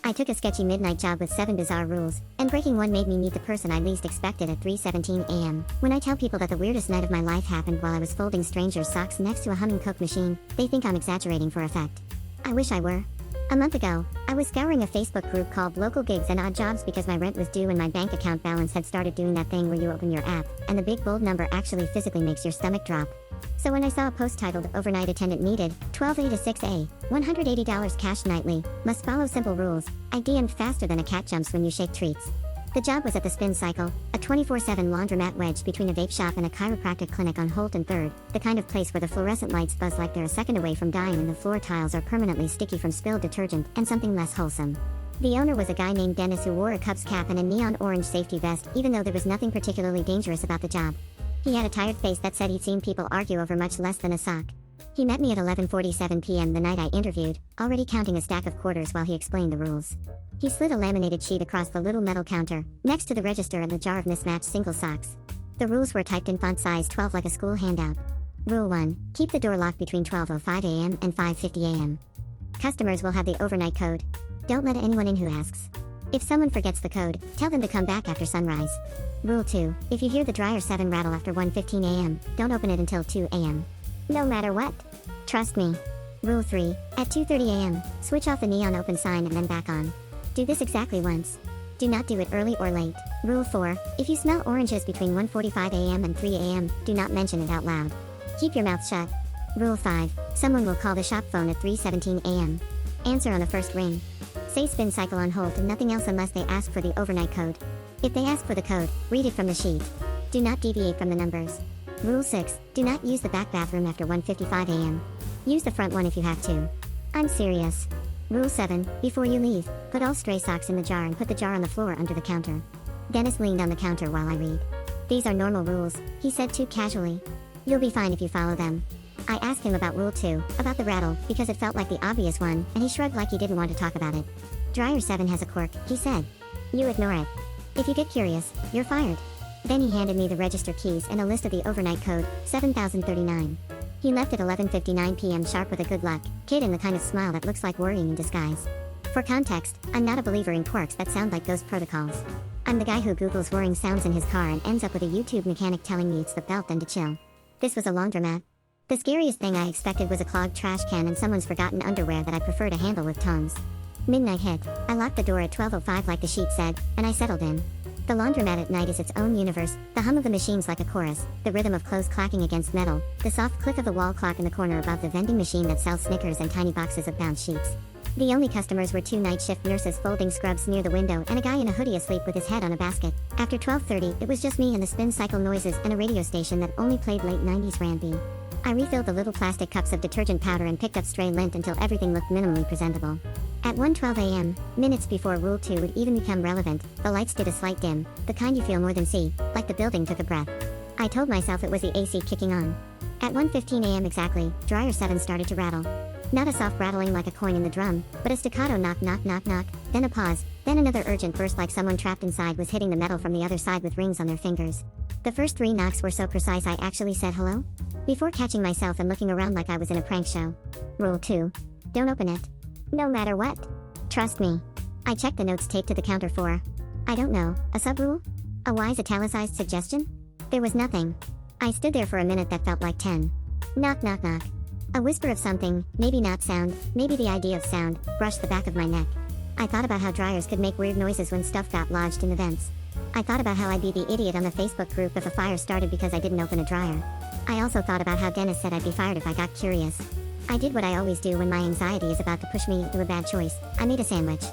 I took a sketchy midnight job with 7 bizarre rules, and breaking one made me meet the person I least expected at 3:17 a.m. When I tell people that the weirdest night of my life happened while I was folding strangers' socks next to a humming Coke machine, they think I'm exaggerating for effect. I wish I were. A month ago, I was scouring a Facebook group called Local Gigs and Odd Jobs because my rent was due and my bank account balance had started doing that thing where you open your app, and the big bold number actually physically makes your stomach drop. So when I saw a post titled Overnight Attendant Needed, 12A to 6A, $180 cash nightly, must follow simple rules, I DM'd faster than a cat jumps when you shake treats. The job was at the Spin Cycle, a 24/7 laundromat wedged between a vape shop and a chiropractic clinic on Holt and 3rd, the kind of place where the fluorescent lights buzz like they're a second away from dying and the floor tiles are permanently sticky from spilled detergent, and something less wholesome. The owner was a guy named Dennis who wore a Cubs cap and a neon orange safety vest, even though there was nothing particularly dangerous about the job. He had a tired face that said he'd seen people argue over much less than a sock. He met me at 11:47 p.m. the night I interviewed, already counting a stack of quarters while he explained the rules. He slid a laminated sheet across the little metal counter, next to the register and the jar of mismatched single socks. The rules were typed in font size 12 like a school handout. Rule 1. Keep the door locked between 12:05 a.m. and 5:50 a.m. Customers will have the overnight code. Don't let anyone in who asks. If someone forgets the code, tell them to come back after sunrise. Rule 2. If you hear the dryer 7 rattle after 1:15 a.m., don't open it until 2 a.m. No matter what. Trust me. Rule 3. At 2:30 a.m., switch off the neon open sign and then back on. Do this exactly once. Do not do it early or late. Rule 4. If you smell oranges between 1:45 a.m. and 3 a.m., do not mention it out loud. Keep your mouth shut. Rule 5. Someone will call the shop phone at 3:17 a.m. Answer on the first ring. Say Spin Cycle on hold and nothing else unless they ask for the overnight code. If they ask for the code, read it from the sheet. Do not deviate from the numbers. Rule 6. Do not use the back bathroom after 1:55 a.m. Use the front one if you have to. I'm serious. Rule 7. Before you leave, put all stray socks in the jar and put the jar on the floor under the counter. Dennis leaned on the counter while I read. These are normal rules, he said too casually. You'll be fine if you follow them. I asked him about Rule 2, about the rattle, because it felt like the obvious one, and he shrugged like he didn't want to talk about it. Dryer 7 has a quirk, he said. You ignore it. If you get curious, you're fired. Then he handed me the register keys and a list of the overnight code, 7039. He left at 11:59 p.m. sharp with a good luck, kid and the kind of smile that looks like worrying in disguise. For context, I'm not a believer in quirks that sound like ghost protocols. I'm the guy who Googles whirring sounds in his car and ends up with a YouTube mechanic telling me it's the belt and to chill. This was a laundromat. The scariest thing I expected was a clogged trash can and someone's forgotten underwear that I prefer to handle with tongs. Midnight hit. I locked the door at 12:05 like the sheet said, and I settled in. The laundromat at night is its own universe, the hum of the machines like a chorus, the rhythm of clothes clacking against metal, the soft click of the wall clock in the corner above the vending machine that sells Snickers and tiny boxes of bound sheets. The only customers were 2 night shift nurses folding scrubs near the window and a guy in a hoodie asleep with his head on a basket. After 12:30, it was just me and the Spin Cycle noises and a radio station that only played late 90s R&B. I refilled the little plastic cups of detergent powder and picked up stray lint until everything looked minimally presentable. At 1:12 a.m., minutes before Rule 2 would even become relevant, the lights did a slight dim, the kind you feel more than see, like the building took a breath. I told myself it was the AC kicking on. At 1:15 a.m. exactly, Dryer 7 started to rattle. Not a soft rattling like a coin in the drum, but a staccato knock knock knock knock, then a pause, then another urgent burst like someone trapped inside was hitting the metal from the other side with rings on their fingers. The first 3 knocks were so precise I actually said hello? Before catching myself and looking around like I was in a prank show. Rule 2. Don't open it. No matter what. Trust me. I checked the notes taped to the counter for, I don't know, a sub-rule? A wise italicized suggestion? There was nothing. I stood there for a minute that felt like 10. Knock knock knock. A whisper of something, maybe not sound, maybe the idea of sound, brushed the back of my neck. I thought about how dryers could make weird noises when stuff got lodged in the vents. I thought about how I'd be the idiot on the Facebook group if a fire started because I didn't open a dryer. I also thought about how Dennis said I'd be fired if I got curious. I did what I always do when my anxiety is about to push me into a bad choice. I made a sandwich.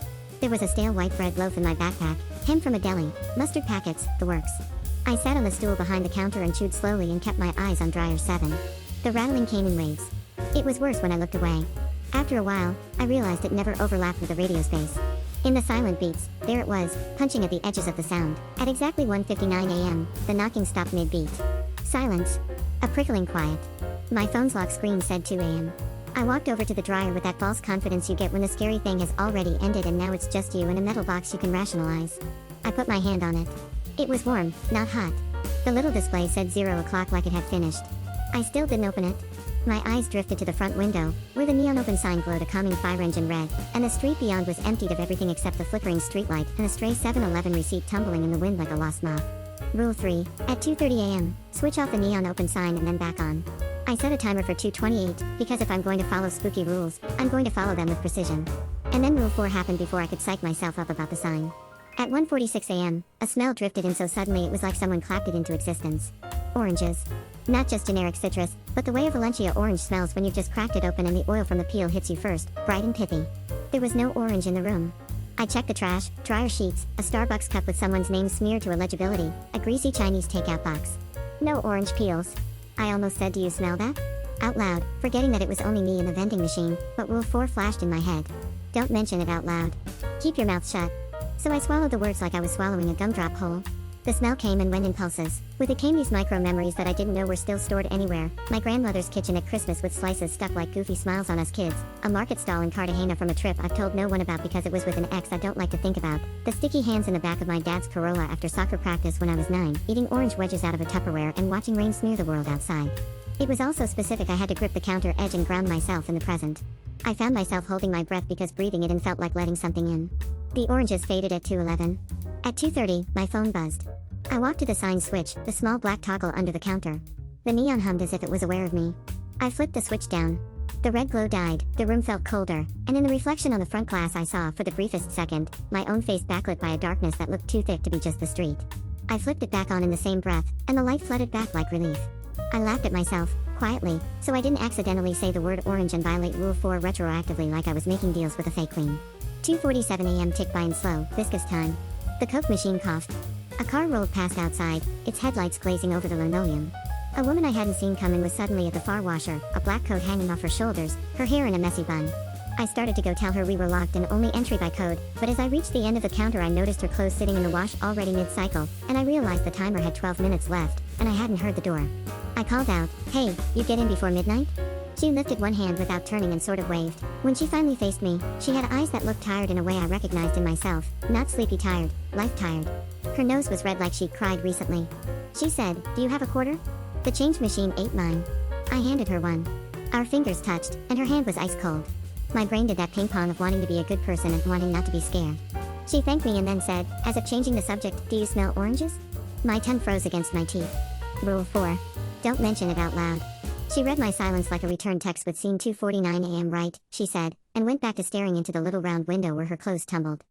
There was a stale white bread loaf in my backpack, ham from a deli, mustard packets, the works. I sat on the stool behind the counter and chewed slowly and kept my eyes on Dryer 7. The rattling came in waves. It was worse when I looked away. After a while, I realized it never overlapped with the radio space. In the silent beats, there it was, punching at the edges of the sound. At exactly 1:59 a.m., the knocking stopped mid-beat. Silence. A prickling quiet. My phone's lock screen said 2 a.m. I walked over to the dryer with that false confidence you get when the scary thing has already ended and now it's just you in a metal box you can rationalize. I put my hand on it. It was warm, not hot. The little display said 0 o'clock like it had finished. I still didn't open it. My eyes drifted to the front window, where the neon open sign glowed a calming fire engine red, and the street beyond was emptied of everything except the flickering streetlight and a stray 7-Eleven receipt tumbling in the wind like a lost moth. Rule 3. At 2:30 a.m., switch off the neon open sign and then back on. I set a timer for 2:28, because if I'm going to follow spooky rules, I'm going to follow them with precision. And then Rule 4 happened before I could psych myself up about the sign. At 1:46 a.m., a smell drifted in so suddenly it was like someone clapped it into existence. Oranges. Not just generic citrus, but the way a Valencia orange smells when you've just cracked it open and the oil from the peel hits you first, bright and pithy. There was no orange in the room. I checked the trash, dryer sheets, a Starbucks cup with someone's name smeared to illegibility, a greasy Chinese takeout box. No orange peels. I almost said, "Do you smell that?" out loud, forgetting that it was only me in the vending machine, but Rule 4 flashed in my head. Don't mention it out loud. Keep your mouth shut. So I swallowed the words like I was swallowing a gumdrop whole. The smell came and went in pulses. With it came these micro-memories that I didn't know were still stored anywhere. My grandmother's kitchen at Christmas with slices stuck like goofy smiles on us kids. A market stall in Cartagena from a trip I've told no one about because it was with an ex I don't like to think about. The sticky hands in the back of my dad's Corolla after soccer practice when I was 9, eating orange wedges out of a Tupperware and watching rain smear the world outside. It was all so specific I had to grip the counter edge and ground myself in the present. I found myself holding my breath because breathing it in felt like letting something in. The oranges faded at 2:11. At 2:30, my phone buzzed. I walked to the sign switch, the small black toggle under the counter. The neon hummed as if it was aware of me. I flipped the switch down. The red glow died, the room felt colder, and in the reflection on the front glass I saw, for the briefest second, my own face backlit by a darkness that looked too thick to be just the street. I flipped it back on in the same breath, and the light flooded back like relief. I laughed at myself, quietly, so I didn't accidentally say the word orange and violate Rule 4 retroactively like I was making deals with a fake queen. 2:47 a.m. ticked by in slow, viscous time. The Coke machine coughed. A car rolled past outside, its headlights glazing over the linoleum. A woman I hadn't seen coming was suddenly at the car washer, a black coat hanging off her shoulders, her hair in a messy bun. I started to go tell her we were locked and only entry by code, but as I reached the end of the counter I noticed her clothes sitting in the wash already mid-cycle, and I realized the timer had 12 minutes left, and I hadn't heard the door. I called out, "Hey, you get in before midnight?" She lifted one hand without turning and sort of waved. When she finally faced me, she had eyes that looked tired in a way I recognized in myself, not sleepy tired, life tired. Her nose was red like she'd cried recently. She said, "Do you have a quarter?" The change machine ate mine. I handed her one. Our fingers touched, and her hand was ice cold. My brain did that ping pong of wanting to be a good person and wanting not to be scared. She thanked me and then said, as if changing the subject, "Do you smell oranges?" My tongue froze against my teeth. Rule 4. Don't mention it out loud. She read my silence like a return text with scene 2:49 a.m. right, she said, and went back to staring into the little round window where her clothes tumbled.